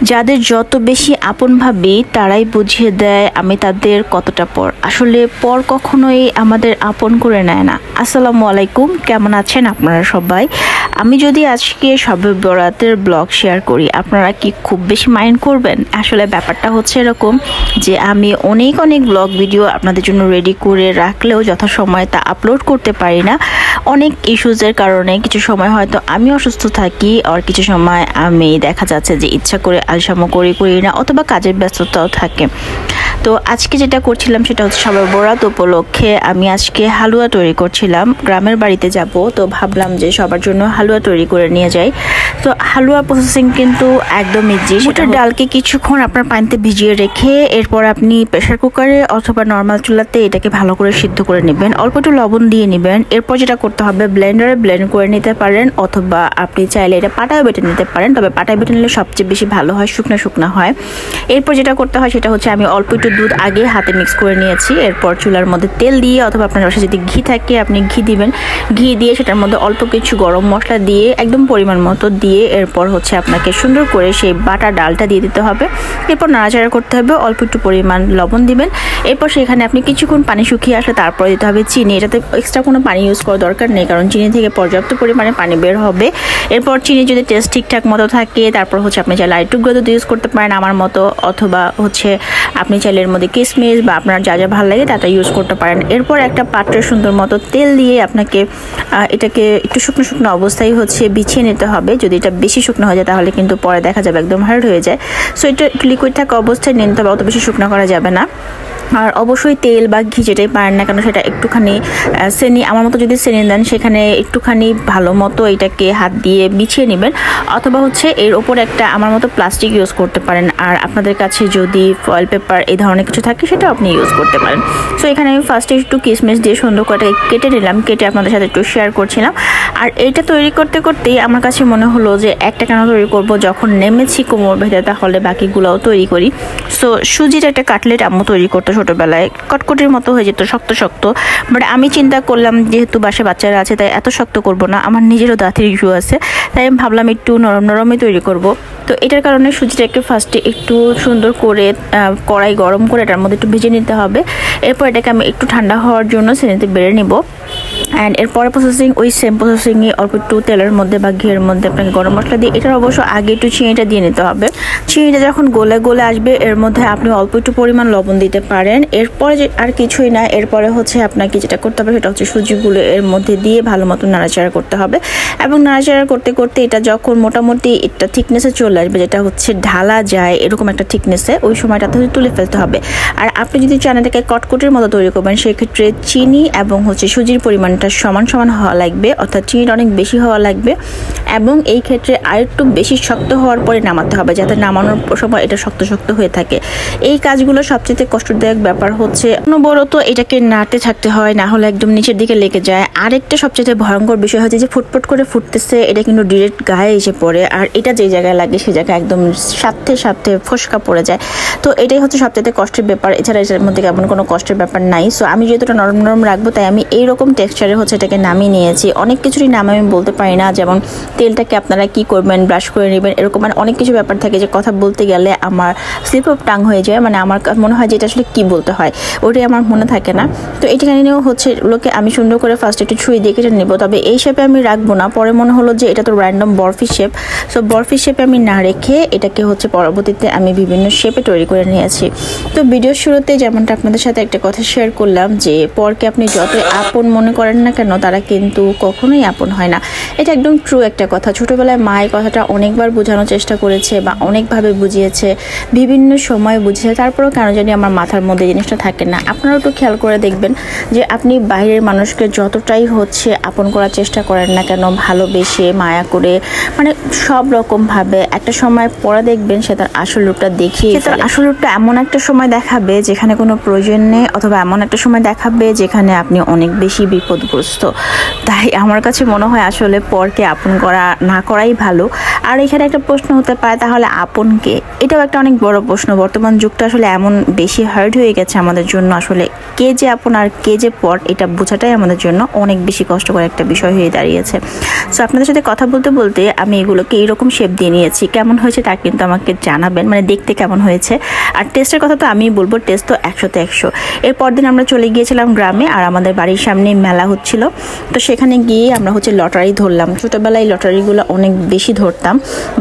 যাদের যত বেশি আপন ভাবি তারাই বুঝিয়ে দেয় আমি তাদের কতটা পর। আসলে পর কখনোই আমাদের আপন করে নেয় না। আসসালামু আলাইকুম, কেমন আছেন আপনারা সবাই? আমি যদি আজকে শবে বরাতের ব্লগ শেয়ার করি, আপনারা কি খুব বেশি মাইন্ড করবেন? আসলে ব্যাপারটা হচ্ছে এরকম যে আমি অনেক ব্লগ ভিডিও আপনাদের জন্য রেডি করে রাখলেও যথাসময়ে তা আপলোড করতে পারি না। অনেক ইস্যুজের কারণে কিছু সময় হয়তো আমি অসুস্থ থাকি, আর কিছু সময় আমি দেখা যাচ্ছে যে ইচ্ছা করে আলসামো করি না, অথবা কাজের ব্যস্ততাও থাকে। তো আজকে যেটা করছিলাম সেটা হচ্ছে শবে বরাত উপলক্ষে আমি আজকে হালুয়া তৈরি করছিলাম। গ্রামের বাড়িতে যাব, তো ভাবলাম যে সবার জন্য হালুয়া তৈরি করে নিয়ে যাই। তো হালুয়া প্রসেসিং কিন্তু একদম ইজি। সেটা ডালকে কিছুক্ষণ আপনার পানিতে ভিজিয়ে রেখে এরপর আপনি প্রেসার কুকারে অথবা নর্মাল চুলাতে এটাকে ভালো করে সিদ্ধ করে নেবেন। অল্প একটু লবণ দিয়ে নেবেন। এরপর যেটা করতে হবে, ব্লেন্ডারে ব্লেন্ড করে নিতে পারেন, অথবা আপনি চাইলে এটা পাটায় বেটে নিতে পারেন। তবে পাটায় বেটে নিলে সবচেয়ে বেশি ভালো হয়, শুকনা হয়। এরপর যেটা করতে হয় সেটা হচ্ছে আমি অল্প একটু দুধ আগে হাতে মিক্স করে নিয়েছি। এরপর চুলার মধ্যে তেল দিয়ে, অথবা আপনার বাসায় যদি ঘি থাকে আপনি ঘি দিবেন। ঘি দিয়ে সেটার মধ্যে অল্প কিছু গরম মশলা দিয়ে একদম পরিমাণ মতো দিয়ে এরপর হচ্ছে আপনাকে সুন্দর করে সেই বাটা ডালটা দিয়ে দিতে হবে। এরপর নাড়াচাড়া করতে হবে, অল্প একটু পরিমাণ লবণ দিবেন। এরপর সেখানে আপনি কিছুক্ষণ পানি শুকিয়ে আসলে তারপরে দিতে হবে চিনি। এটাতে এক্সট্রা কোনো পানি ইউজ করার দরকার নেই, কারণ চিনি থেকে পর্যাপ্ত পরিমাণে পানি বের হবে। এরপর চিনি যদি টেস্ট ঠিকঠাক মতো থাকে তারপর হচ্ছে আপনি চাইলে আরেকটু গুঁড়ো দুধ ইউজ করতে পারেন আমার মতো, অথবা হচ্ছে আপনি চাইলে এর মধ্যে কিশমিশ বা আপনার যা ভালো লাগে তাটা ইউজ করতে পারেন। এরপর একটা পাত্রে সুন্দর মতো তেল দিয়ে আপনাকে এটাকে একটু শুকনো অবস্থায় হচ্ছে বিছিয়ে নিতে হবে। যদি এটা বেশি শুকনো হয়ে যায় তাহলে কিন্তু পরে দেখা যাবে একদম হার্ড হয়ে যায়। সো এটা লিকুইড থাকা অবস্থায় নিতে হবে, অত বেশি শুকনো করা যাবে না। আর অবশ্যই তেল বা ঘি যেটাই পারেন না কেন সেটা একটুখানি চেনি, আমার মতো যদি চেনি দেন সেখানে একটুখানি ভালো মতো এটাকে হাত দিয়ে বিছিয়ে নেবেন, অথবা হচ্ছে এর ওপর একটা আমার মতো প্লাস্টিক ইউজ করতে পারেন। আর আপনাদের কাছে যদি ফয়েল পেপার এই ধরনের কিছু থাকে সেটা আপনি ইউজ করতে পারেন। সো এখানে আমি ফার্স্টে একটু কিশমিশ দিয়ে সুন্দর করে কেটে নিলাম, কেটে আপনাদের সাথে একটু শেয়ার করছিলাম। আর এইটা তৈরি করতেই আমার কাছে মনে হলো যে একটা কেন তৈরি করব, যখন নেমেছি কোমর ভেতরে তাহলে বাকিগুলোও তৈরি করি। সো সুজির একটা কাটলেট আম্মু তৈরি করতে ছোটবেলায়, কটকটির মতো হয়ে যেত, শক্ত। বাট আমি চিন্তা করলাম যেহেতু বাসায় বাচ্চারা আছে তাই এত শক্ত করব না, আমার নিজেরও দাঁতের ইস্যু আছে, তাই আমি ভাবলাম একটু নরমই তৈরি করব। তো এটার কারণে সুজিটাকে ফার্স্টে একটু সুন্দর করে কড়াই গরম করে এটার মধ্যে একটু ভেজে নিতে হবে। এরপর এটাকে আমি একটু ঠান্ডা হওয়ার জন্য শ্রেণীতে বেড়ে নিব। অ্যান্ড এরপরে প্রসেসিং ওই সেম প্রসেসিংয়ে অল্প একটু তেলের মধ্যে বা ঘিয়ের মধ্যে আপনাকে গরম মশলা দিয়ে এটার অবশ্য আগে একটু চিনিটা দিয়ে নিতে হবে। চিনিটা যখন গলে আসবে এর মধ্যে আপনি অল্প একটু পরিমাণ লবণ দিতে পারেন। এরপরে যে আর কিছুই না, এরপরে হচ্ছে আপনাকে যেটা করতে হবে সেটা হচ্ছে সুজিগুলো এর মধ্যে দিয়ে ভালো মতো নাড়াচাড়া করতে হবে। এবং নাড়াচাড়া করতে এটা যখন মোটামুটি একটা থিকনেসে চলে আসবে, যেটা হচ্ছে ঢালা যায় এরকম একটা থিকনেসে, ওই সময়টাতে তুলে ফেলতে হবে। আর আপনি যদি চান এটাকে কটকটির মতো তৈরি করবেন সেক্ষেত্রে চিনি এবং হচ্ছে সুজির পরিমাণটা সমান হওয়া লাগবে, অর্থাৎ চিনিটা অনেক বেশি হওয়া লাগবে। এবং এই ক্ষেত্রে আরেকটু বেশি শক্ত হওয়ার পরে নামাতে হবে, যাতে নামানোর সময় এটা শক্ত হয়ে থাকে। এই কাজগুলো সবচেয়ে কষ্টদায়ক ব্যাপার হচ্ছে অনবরত এটাকে নাড়তে থাকতে হয়, না হলে একদম নিচের দিকে লেগে যায়। আরেকটা সবচেয়ে ভয়ঙ্কর বিষয় হচ্ছে যে ফুটফুট করে ফুটতেছে, এটা কিন্তু ডিরেক্ট গায়ে এসে পড়ে, আর এটা যে জায়গায় লাগে সেই জায়গায় একদম সাথে ফোসকা পড়ে যায়। তো এটাই হচ্ছে সবচেয়ে কষ্টের ব্যাপার, এছাড়া এটার মধ্যে কেমন কোনো কষ্টের ব্যাপার নাই। সো আমি যেহেতু নরম রাখবো তাই আমি এইরকম টেক্সচারে হচ্ছে এটাকে নামিয়ে নিয়েছি। অনেক কিছুরই নাম আমি বলতে পারি না, যেমন তেলটাকে আপনারা কি করবেন, ব্রাশ করে নেবেন, এরকম মানে অনেক কিছু ব্যাপার থাকে যে কথা বলতে গেলে আমার স্লিপ অফ টাং হয়ে যায়, মানে আমার মনে হয় যে এটা আসলে কি বলতে হয় ওটাই আমার মনে থাকে না। তো এটাকে নিয়েও হচ্ছে ওগুলোকে আমি সুন্দর করে ফার্স্ট একটু ছুঁয়ে দিয়ে কেটে নেবো, তবে এই শেপে আমি রাখবো না। পরে মনে হলো যে এটা তো random barfi shape, so barfi শেপে আমি না রেখে এটাকে হচ্ছে পরবর্তীতে আমি বিভিন্ন শেপে তৈরি করে নিয়েছি। তো ভিডিওর শুরুতে যেমনটা আপনাদের সাথে একটা কথা শেয়ার করলাম যে পরকে আপনি যতই আপন মনে করেন না কেন তারা কিন্তু কখনোই আপন হয় না। এটা একদম ট্রু একটা কথা। ছোটবেলায় মা এই কথাটা অনেকবার বোঝানোর চেষ্টা করেছে বা অনেকভাবে বুঝিয়েছে, বিভিন্ন সময় বুঝিয়েছে, তারপরেও কেন জানি আমার মাথার মধ্যে জিনিসটা থাকে না। আপনারাও একটু খেয়াল করে দেখবেন যে আপনি বাইরের মানুষকে যতটাই হচ্ছে আপন করার চেষ্টা করেন না কেন, ভালোবেসে মায়া করে, মানে সব রকমভাবে একটা সময় পরে দেখবেন সে তার আসল রূপটা দেখিয়ে, তার আসল রূপটা এমন একটা সময় দেখাবে যেখানে কোনো প্রয়োজন নেই, অথবা এমন একটা সময় দেখাবে যেখানে আপনি অনেক বেশি ক্ষতিগ্রস্ত। তাই আমার কাছে মনে হয় আসলে পরকে আপন করা না করাই ভালো। আর এখানে একটা প্রশ্ন হতে পারে, তাহলে আপনকে, এটাও একটা অনেক বড় প্রশ্ন। বর্তমান যুগটা আসলে এমন বেশি হার্ড হয়ে গেছে আমাদের জন্য, আসলে কে যে আপন আর কে যে পর এটা বোঝাটাই আমাদের জন্য অনেক বেশি কষ্টকর একটা বিষয় হয়ে দাঁড়িয়েছে। সো আপনাদের সাথে কথা বলতে বলতে আমি এগুলোকে এইরকম শেপ দিয়ে নিয়েছি। কেমন হয়েছে তা কিন্তু আমাকে জানাবেন, মানে দেখতে কেমন হয়েছে। আর টেস্টের কথা তো আমি বলবো, টেস্ট তো 100-তে 100। এরপর দিন আমরা চলে গিয়েছিলাম গ্রামে, আর আমাদের বাড়ির সামনে মেলা হচ্ছিল। তো সেখানে গিয়ে আমরা লটারি ধরলাম। ছোটোবেলায় লটারিগুলো অনেক বেশি ধরতাম,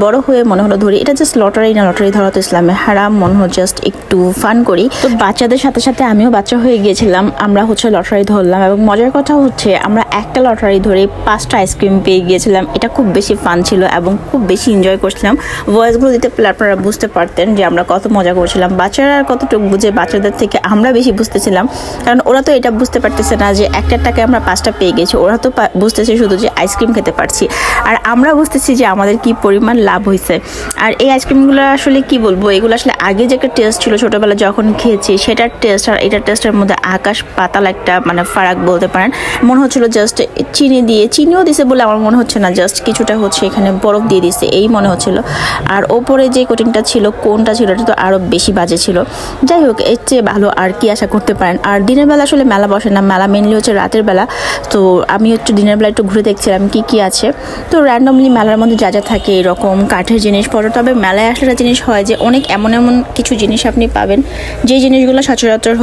বড় হয়ে মনে হলো ধরি। এটা জাস্ট লটারি না, লটারি ধরা তো ইসলামে হারাম, মনে হলো জাস্ট একটু ফান করি। তো বাচ্চাদের সাথে সাথে আমিও বাচ্চা হয়ে গিয়েছিলাম। আমরা লটারি ধরলাম, এবং মজার কথা হচ্ছে আমরা একটা লটারি ধরে 5টা আইসক্রিম পেয়ে গিয়েছিলাম। এটা খুব বেশি ফান ছিল এবং খুব বেশি এনজয় করছিলাম। ভয়েসগুলো দিতে পেলে আপনারা বুঝতে পারতেন যে আমরা কত মজা করছিলাম। বাচ্চারা কতটুকু বুঝে, বাচ্চাদের থেকে আমরা বেশি বুঝতেছিলাম, কারণ ওরা তো এটা বুঝতে পারতেছে না যে একটা টাকায় আমরা 5টা পেয়ে গেছি। ওরা তো বুঝতেছে শুধু যে আইসক্রিম খেতে পারছি, আর আমরা বুঝতেছি যে আমাদের কি পরিমাণ লাভ হয়েছে। আর এই আইসক্রিমগুলো আসলে কি বলবো, এগুলো আসলে আগে যে একটা টেস্ট ছিল ছোটোবেলা যখন খেয়েছি, সেটার টেস্ট আর এটার টেস্টের মধ্যে আকাশ পাতাল একটা মানে ফারাক বলতে পারেন। মনে হচ্ছিল জাস্ট চিনিও দিছে বলে আমার মনে হচ্ছে না, জাস্ট কিছুটা এখানে বরফ দিয়ে দিছে এই মনে হচ্ছিল। আর ওপরে যে কোটিংটা ছিল, কোনটা ছিল, এটা তো আরও বেশি বাজে ছিল। যাই হোক, এর চেয়ে ভালো আর কি আশা করতে পারেন। আর দিনের বেলা আসলে মেলা বসে না, মেলা মেনলি হচ্ছে রাতের বেলা। তো আমি দিনের বেলা একটু ঘুরে দেখছিলাম কি আছে। তো র্যান্ডমলি মেলার মধ্যে যা যা থাকে এরকম কাঠের জিনিসপত্র। তবে মেলায় আসলে একটা জিনিস হয় যে অনেক এমন কিছু জিনিস আপনি পাবেন যে জিনিসগুলো সচরাচর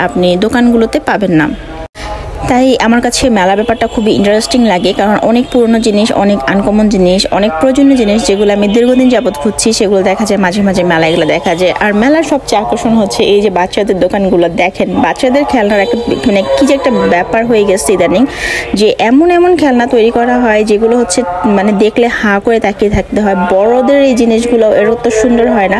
আপনি দোকানগুলোতে পাবেন না। তাই আমার কাছে মেলা ব্যাপারটা খুবই ইন্টারেস্টিং লাগে, কারণ অনেক পুরনো জিনিস, অনেক আনকমন জিনিস, অনেক প্রয়োজনীয় জিনিস যেগুলো আমি দীর্ঘদিন যাবৎ খুঁজছি, সেগুলো দেখা যায় মাঝে মাঝে মেলাগুলো দেখা যায়। আর মেলার সবচেয়ে আকর্ষণ হচ্ছে এই যে বাচ্চাদের দোকানগুলো দেখেন, বাচ্চাদের খেলনার একটা মানে কি যে একটা ব্যাপার হয়ে গেছে ইদানিং, যে এমন খেলনা তৈরি করা হয় যেগুলো মানে দেখলে হাঁ করে তাকিয়ে থাকতে হয়। বড়দের এই জিনিসগুলো এত সুন্দর হয় না,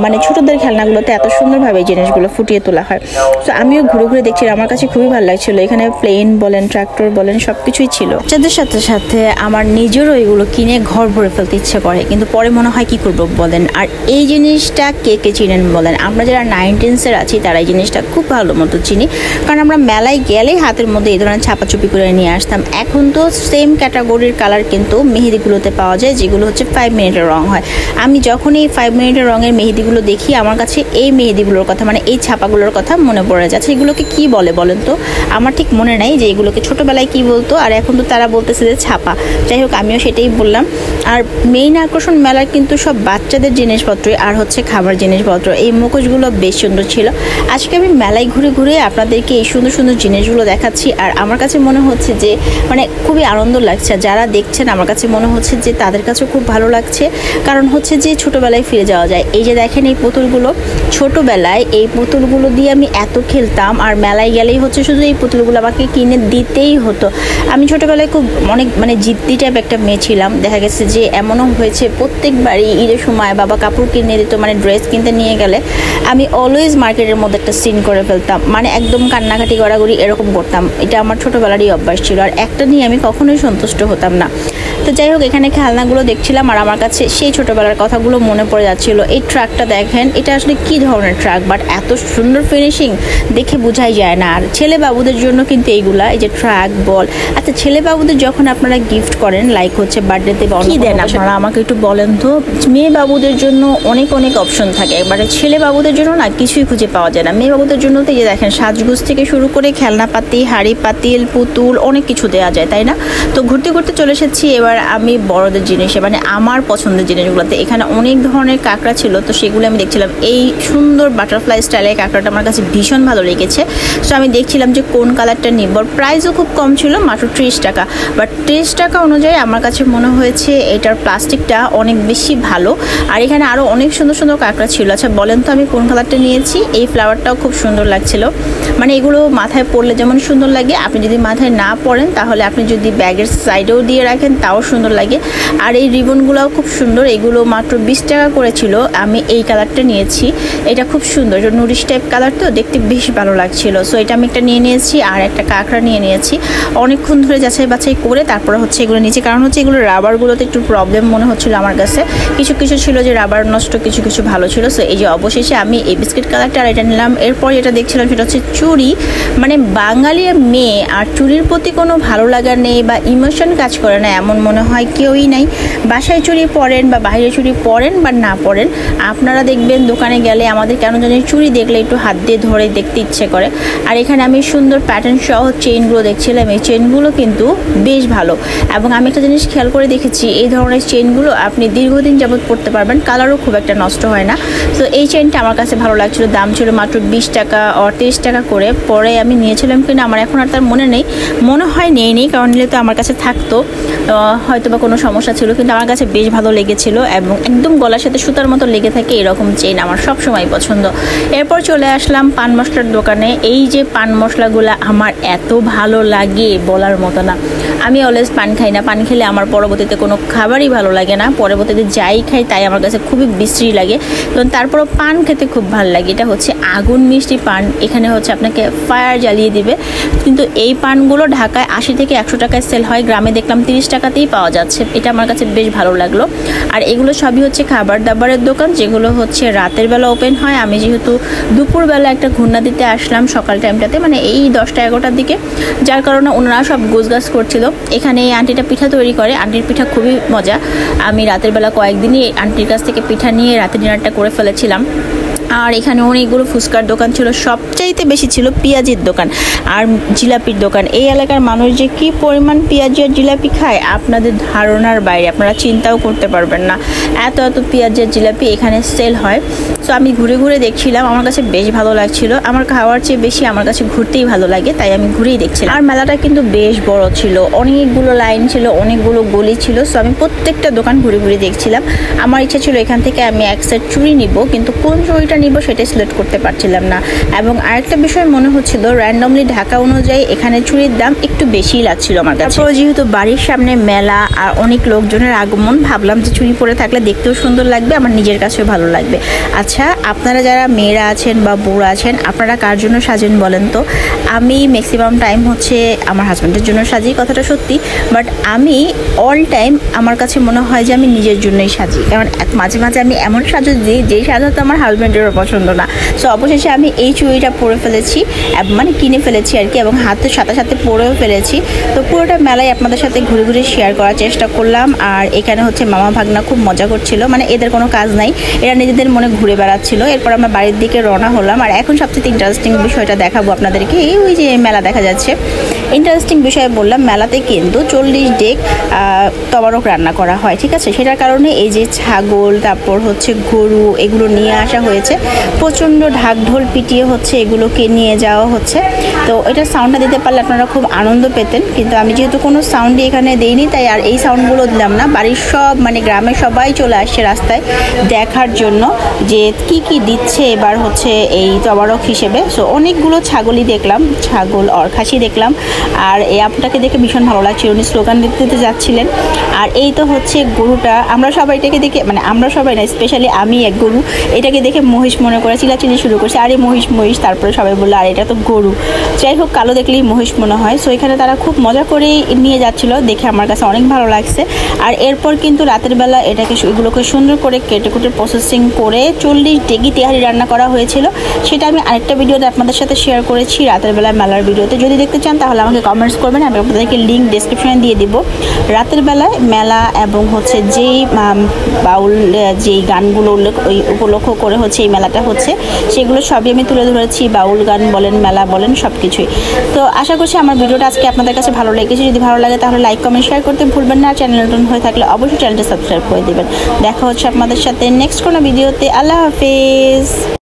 মানে ছোটদের খেলনাগুলোতে এত সুন্দরভাবে এই জিনিসগুলো ফুটিয়ে তোলা হয়। তো আমিও ঘুরে ঘুরে দেখছি, আমার কাছে খুবই ভালো লাগছিল। এখানে প্লেন বলেন, ট্রাক্টর বলেন, সবকিছুই ছিল। বাচ্চাদের সাথে সাথে আমার নিজেরও এগুলো কিনে ঘর ভরে ফেলতে ইচ্ছে করে, কিন্তু পরে মনে হয় কি করবো বলেন। আর এই জিনিসটা কে চিনেন বলেন? আমরা যারা 19s-এর আছি তারা এই জিনিসটা খুব ভালো মতো চিনি, কারণ আমরা মেলায় গেলেই হাতের মধ্যে এই ধরনের ছাপাচুপি করে নিয়ে আসতাম। এখন তো সেম ক্যাটাগরির কালার কিন্তু মেহেদিগুলোতে পাওয়া যায়, যেগুলো 5 মিনিটের রং হয়। আমি যখনই 5 মিনিটের রঙের মেহেদিগুলো দেখি, আমার কাছে এই মেহেদিগুলোর কথা, মানে এই ছাপাগুলোর কথা মনে পড়ে যাচ্ছে। এগুলোকে কি বলে বলেন তো? আমার ঠিক মনে নাই যে এগুলোকে ছোটোবেলায় কি বলতো, আর এখন তো তারা বলতেছে যে ছাপা। যাই হোক, আমিও সেটাই বললাম। আর মেইন আকর্ষণ মেলার কিন্তু সব বাচ্চাদের জিনিসপত্রই, আর খাবার জিনিসপত্র। এই মুখোশগুলো বেশ সুন্দর ছিল। আজকে আমি মেলায় ঘুরে ঘুরে আপনাদেরকে এই সুন্দর সুন্দর জিনিসগুলো দেখাচ্ছি, আর আমার কাছে মনে হচ্ছে যে মানে খুবই আনন্দ লাগছে। যারা দেখছেন আমার কাছে মনে হচ্ছে যে তাদের কাছেও খুব ভালো লাগছে, কারণ যে ছোটোবেলায় ফিরে যাওয়া যায়। এই যে দেখেন এই পুতুলগুলো, ছোটোবেলায় এই পুতুলগুলো দিয়ে আমি এত খেলতাম, আর মেলায় গেলেই শুধু এই পুতুলগুলো আমাকে কিনে দিতেই হতো। আমি ছোটোবেলায় খুব অনেক মানে জিদ্দি টাইপ একটা মেয়ে ছিলাম। দেখা গেছে যে এমনও হয়েছে প্রত্যেকবারই ঈদের সময় বাবা কাপড় কিনে দিত, মানে ড্রেস কিনতে নিয়ে গেলে আমি অলওয়েজ মার্কেটের মধ্যে একটা সিন করে ফেলতাম, মানে একদম কান্নাকাটি গড়াগড়ি এরকম করতাম। এটা আমার ছোটোবেলারই অভ্যাস ছিল, আর একটা নিয়ে আমি কখনোই সন্তুষ্ট হতাম না। তো যাই হোক, এখানে খেলনাগুলো দেখছিলাম, আর আমার কাছে সেই ছোটোবেলার কথাগুলো মনে পড়ে যাচ্ছিল। এই ট্রাকটা দেখেন, এটা আসলে কি ধরনের ট্রাক, বাট এত সুন্দর ফিনিশিং দেখে বোঝাই যায় না। আর ছেলে বাবুদের জন্য কিন্তু এইগুলা, এই যে ট্রাক বল। আচ্ছা, ছেলে বাবুদের যখন আপনারা গিফট করেন, লাইক বার্থডেতে কি দেন আপনারা আমাকে একটু বলেন তো? মেয়ে বাবুদের জন্য অনেক অপশন থাকে, একবারে ছেলে বাবুদের জন্য না কিছুই খুঁজে পাওয়া যায় না। মেয়ে বাবুদের জন্য তো এই যে দেখেন, সাজগোজ থেকে শুরু করে খেলনাপাতি, হাড়ি পাতিল, পুতুল, অনেক কিছু দেওয়া যায়, তাই না? তো ঘুরতে ঘুরতে চলে এসেছি এবার আমি বড়দের জিনিসে, মানে আমার পছন্দের জিনিসগুলোতে। এখানে অনেক ধরনের কাঁকড়া ছিল, তো সেগুলো আমি দেখছিলাম। এই সুন্দর বাটারফ্লাই স্টাইলের কাঁকড়াটা আমার কাছে ভীষণ ভালো লেগেছে। তো আমি দেখছিলাম যে কোন কালারটা নিব। প্রাইসও খুব কম ছিল, মাত্র 30 টাকা। বাট 30 টাকা অনুযায়ী আমার কাছে মনে হয়েছে এটার প্লাস্টিকটা অনেক বেশি ভালো। আর এখানে আরও অনেক সুন্দর সুন্দর কাঁকড়া ছিল। আচ্ছা বলেন তো আমি কোন কালারটা নিয়েছি? এই ফ্লাওয়ারটাও খুব সুন্দর লাগছিল, মানে এগুলো মাথায় পরলে যেমন সুন্দর লাগে, আপনি যদি মাথায় না পরেন তাহলে আপনি যদি ব্যাগের সাইডেও দিয়ে রাখেন তাও সুন্দর লাগে। আর এই রিবনগুলোও খুব সুন্দর, এগুলো মাত্র 20 টাকা করেছিল। আমি এই কালারটা নিয়েছি, এটা খুব সুন্দর, এটা নুরিশ টাইপ কালার, তো দেখতে বেশ ভালো লাগছিল। সো এটা আমি একটা নিয়ে নিয়েছি, আর একটা কাঁকড়া নিয়ে নিয়েছি। অনেকক্ষণ ধরে যাচাই বাছাই করে তারপরে হচ্ছে এগুলো নিয়েছি, কারণ হচ্ছে এগুলো রাবারগুলোতে একটু প্রবলেম মনে হচ্ছিল আমার কাছে। কিছু কিছু ছিল যে রাবার নষ্ট, কিছু কিছু ভালো ছিল। সো এই যে অবশেষে আমি এই বিস্কিট কালারটা আর এটা নিলাম। এরপর যেটা দেখছিলাম সেটা হচ্ছে চুড়ি। মানে বাঙালি মেয়ে আর চুড়ির প্রতি কোনো ভালো লাগা নেই বা ইমোশন কাজ করে না এমন মনে হয় কেউই নাই। বাসায় চুড়ি পরেন বা বাইরে চুড়ি পরেন বা না পরেন, আপনারা দেখবেন দোকানে গেলে আমাদের কেন জানি চুড়ি দেখলে একটু হাত দিয়ে ধরে দেখতে ইচ্ছে করে। আর এখানে আমি সুন্দর প্যাটার্ন সহ চেইনগুলো দেখছিলাম, এই চেইনগুলো কিন্তু বেশ ভালো। এবং আমি একটা জিনিস খেয়াল করে দেখেছি, এই ধরনের চেইনগুলো আপনি দীর্ঘদিন যাবত পরতে পারবেন, কালারও খুব একটা নষ্ট হয় না। তো এই চেইনটা আমার কাছে ভালো লাগছিল, দাম ছিল মাত্র 20 টাকা আর 30 টাকা করে। পরে আমি নিয়েছিলাম কিনা আমার এখন আর তার মনে নেই, মনে হয় নেই, কারণ নিলে তো আমার কাছে থাকতো, হয়তো বা কোনো সমস্যা ছিল, কিন্তু আমার কাছে বেশ ভালো লেগেছিল। এবং একদম গলার সাথে সুতার মতো লেগে থাকে এরকম চেইন আমার সব সময় পছন্দ। এরপর চলে আসলাম পান মশলার দোকানে। এই যে পান মশলাগুলো আমার এত ভালো লাগে বলার মতো না। আমি অলওয়েজ পান খাই না, পান খেলে আমার পরবর্তীতে কোনো খাবারই ভালো লাগে না, পরবর্তীতে যাই খাই তাই আমার কাছে খুবই বিশ্রী লাগে। তো তারপরও পান খেতে খুব ভালো লাগে। এটা হচ্ছে আগুন মিষ্টি পান, এখানে হচ্ছে আপনাকে ফায়ার জ্বালিয়ে দিবে। কিন্তু এই পানগুলো ঢাকায় 80 থেকে 100 টাকায় সেল হয়, গ্রামে দেখলাম 30 টাকাতেই পাওয়া যাচ্ছে। এটা আমার কাছে বেশ ভালো লাগলো। আর এগুলো সবই হচ্ছে খাবার দাবারের দোকান, যেগুলো হচ্ছে রাতের বেলা ওপেন হয়। আমি যেহেতু দুপুরবেলা একটা ঘুরনা দিতে আসলাম সকাল টাইমটাতে, মানে এই 10টা 11টার দিকে, যার কারণে ওনারা সব গোছগাছ করছিল। এখানে এই আন্টিটা পিঠা তৈরি করে, আন্টির পিঠা খুবই মজা। আমি রাতের বেলা কয়েকদিনই আন্টির কাছ থেকে পিঠা নিয়ে রাতের ডিনারটা করে ফেলেছিলাম। আর এখানে অনেকগুলো ফুচকার দোকান ছিল, সবচাইতে বেশি ছিল পেঁয়াজির দোকান আর জিলাপির দোকান। এই এলাকার মানুষ যে কি পরিমাণ পেঁয়াজি আর জিলাপি খায় আপনাদের ধারণার বাইরে, আপনারা চিন্তাও করতে পারবেন না। এত এত পেঁয়াজি আর জিলাপি এখানে সেল হয়। সো আমি ঘুরে ঘুরে দেখছিলাম, আমার কাছে বেশ ভালো লাগছিল। আমার খাওয়ার চেয়ে বেশি আমার কাছে ঘুরতেই ভালো লাগে, তাই আমি ঘুরেই দেখছিলাম। আর মেলাটা কিন্তু বেশ বড় ছিল, অনেকগুলো লাইন ছিল, অনেকগুলো গলি ছিল। সো আমি প্রত্যেকটা দোকান ঘুরে ঘুরে দেখছিলাম। আমার ইচ্ছা ছিল এখান থেকে আমি এক সেট চুড়ি নিব, কিন্তু কোন চুড়িটা নিব সেটা সিলেক্ট করতে পারছিলাম না। এবং আরেকটা বিষয় মনে হচ্ছিল, র্যান্ডমলি ঢাকা অনুযায়ী এখানে চুড়ির দাম একটু বেশিই লাগছিল আমার কাছে। তারপর যেহেতু বাড়ির সামনে মেলা আর অনেক লোকজনের আগমন, ভাবলাম যে চুড়ি পরে থাকলে দেখতেও সুন্দর লাগবে, আমার নিজের কাছেও ভালো লাগবে। আচ্ছা, আপনারা যারা মেয়েরা আছেন বা বউরা আছেন, আপনারা কার জন্য সাজেন বলেন তো? আমি ম্যাক্সিমাম টাইম হচ্ছে আমার হাজব্যান্ডের জন্য সাজি, কথাটা সত্যি। বাট আমি অল টাইম আমার কাছে মনে হয় যে আমি নিজের জন্যই সাজি, কারণ মাঝে মাঝে আমি এমন সাজো দিই যেই সাজাতে আমার হাজব্যান্ডেরও পছন্দ না। সো অবশেষে আমি এই চুড়িটা পরে ফেলেছি, মানে কিনে ফেলেছি আর কি, এবং হাতের সাথে সাথে পরেও ফেলেছি। তো পুরোটা মেলায় আপনাদের সাথে ঘুরে ঘুরে শেয়ার করার চেষ্টা করলাম। আর এখানে হচ্ছে মামা ভাগনা খুব মজা করছিল, মানে এদের কোনো কাজ নাই, এরা নিজেদের মনে ঘুরে বেড়াচ্ছিল। এরপর আমরা বাড়ির দিকে রওনা হলাম। আর এখন সবচেয়ে ইন্টারেস্টিং বিষয়টা দেখাবো আপনাদেরকে। এই ওই যে মেলা দেখা যাচ্ছে, ইন্টারেস্টিং বিষয়ে বললাম, মেলাতে কিন্তু 40 ডেক তবারক রান্না করা হয়, ঠিক আছে? সেটার কারণে এই যে ছাগল, তারপর হচ্ছে গরু, এগুলো নিয়ে আসা হয়েছে। প্রচণ্ড ঢাক ঢোল পিটিয়ে হচ্ছে এগুলোকে নিয়ে যাওয়া হচ্ছে। তো এটা সাউন্ডটা দিতে পারলে আপনারা খুব আনন্দ পেতেন, কিন্তু আমি যেহেতু কোনো সাউন্ডই এখানে দেইনি, তাই আর এই সাউন্ডগুলো দিলাম না। বাড়ির সব মানে গ্রামের সবাই চলে আসছে রাস্তায় দেখার জন্য যে কি কি দিচ্ছে এবার হচ্ছে এই তবারক হিসেবে। সো অনেকগুলো ছাগলই দেখলাম, ছাগল আর খাসি দেখলাম। আর এই আপুটাকে দেখে ভীষণ ভালো লাগছিল, উনি স্লোগান দিতে যাচ্ছিলেন। আর এই তো হচ্ছে গরুটা, আমরা সবাই এটাকে দেখে, মানে আমরা সবাই না, স্পেশালি আমি এক গরু, এটাকে দেখে মহিষ মনে করে চিল্লাচিল্লি শুরু করছে, আরে মহিষ মহিষ। তারপরে সবাই বললো আর এটা তো গরু। যাই হোক, কালো দেখলেই মহিষ মনে হয়। সো এখানে তারা খুব মজা করেই নিয়ে যাচ্ছিল, দেখে আমার কাছে অনেক ভালো লাগছে। আর এরপর কিন্তু রাতের বেলা এটাকে এগুলোকে সুন্দর করে কেটে কুটে প্রসেসিং করে 40 ডেগি তেহারি রান্না করা হয়েছিল। সেটা আমি আরেকটা ভিডিওতে আপনাদের সাথে শেয়ার করেছি, রাতের বেলা মেলার ভিডিওতে। যদি দেখতে চান তাহলে আমাকে কমেন্টস করবেন, আমি আপনাদেরকে লিঙ্ক ডেসক্রিপশনে দিয়ে দিব। রাতের বেলায় মেলা এবং হচ্ছে যেই বাউল যেই গানগুলো ওই উপলক্ষ করে হচ্ছে এই মেলাটা হচ্ছে, সেগুলো সবই আমি তুলে ধরেছি, বাউল গান বলেন, মেলা বলেন, সব কিছুই। তো আশা করছি আমার ভিডিওটা আজকে আপনাদের কাছে ভালো লেগেছে। যদি ভালো লাগে তাহলে লাইক কমেন্ট শেয়ার করতে ভুলবেন না। চ্যানেল নতুন হয়ে থাকলে অবশ্যই চ্যানেলটা সাবস্ক্রাইব করে দেবেন। দেখা হচ্ছে আপনাদের সাথে নেক্সট কোনো ভিডিওতে। আল্লাহ হাফেজ।